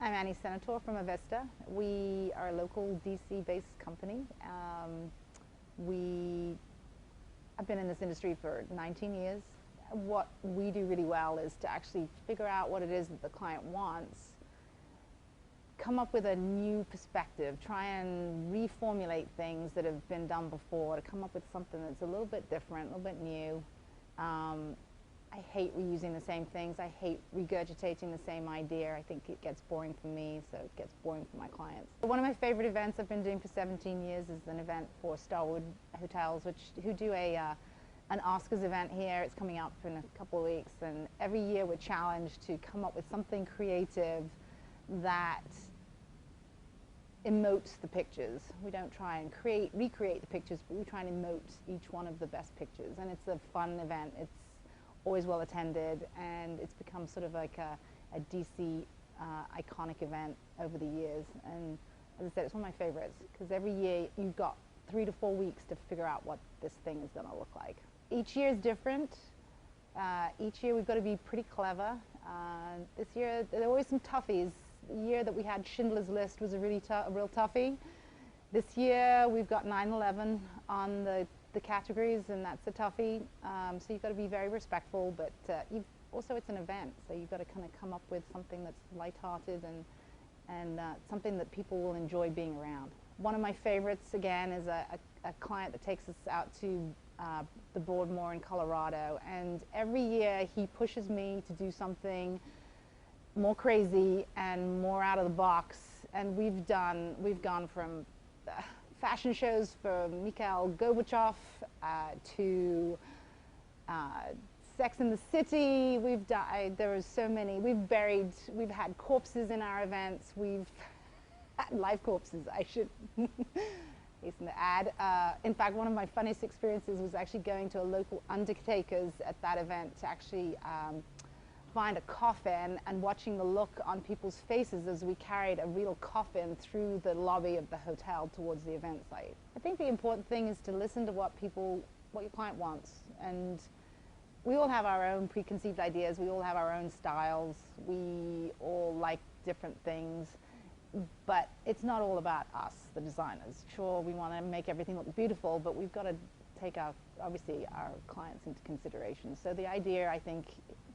I'm Annie Senatore from A Vista. We are a local DC-based company. I've been in this industry for 19 years. What we do really well is to actually figure out what it is that the client wants, come up with a new perspective, try and reformulate things that have been done before to come up with something that's a little bit different, a little bit new. I hate reusing the same things. I hate regurgitating the same idea. I think it gets boring for me, so it gets boring for my clients. One of my favorite events I've been doing for 17 years is an event for Starwood Hotels, who do an Oscars event here. It's coming up in a couple of weeks, and every year we're challenged to come up with something creative that emotes the pictures. We don't try and recreate the pictures, but we try and emote each one of the best pictures. And it's a fun event. It's always well attended, and it's become sort of like a DC iconic event over the years. And as I said, it's one of my favorites because every year you've got 3 to 4 weeks to figure out what this thing is going to look like. Each year is different. Each year we've got to be pretty clever. This year there are always some toughies. The year that we had Schindler's List was a real toughie. This year we've got 9/11 on the categories, and that's a toughie. So you've got to be very respectful, but also it's an event, so you've got to kind of come up with something that's lighthearted and something that people will enjoy being around. One of my favorites, again, is a client that takes us out to the Broadmoor in Colorado, and every year he pushes me to do something more crazy and more out of the box, and we've gone from fashion shows for Mikhail Gorbachev to Sex and the City. There are so many. We've had corpses in our events. We've had live corpses, I should hasten to add. In fact, one of my funniest experiences was actually going to a local undertaker's at that event to actually find a coffin and watching the look on people's faces as we carried a real coffin through the lobby of the hotel towards the event site. I think the important thing is to listen to what your client wants. And we all have our own preconceived ideas. We all have our own styles. We all like different things. But it's not all about us, the designers. Sure, we want to make everything look beautiful, but we've got to take obviously our clients into consideration. So the idea, I think,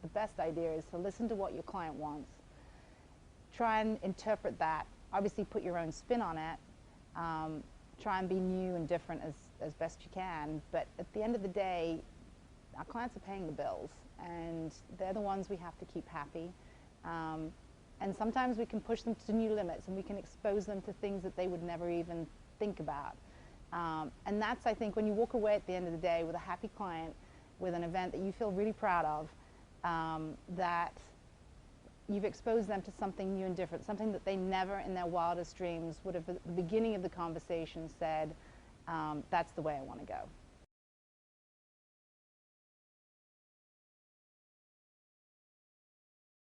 the best idea is to listen to what your client wants, try and interpret that, obviously put your own spin on it, try and be new and different as best you can, but at the end of the day, our clients are paying the bills, and they're the ones we have to keep happy. And sometimes we can push them to new limits, and we can expose them to things that they would never even think about. And that's, I think, when you walk away at the end of the day with a happy client, with an event that you feel really proud of, that you've exposed them to something new and different, something that they never in their wildest dreams would have, at the beginning of the conversation, said, that's the way I want to go.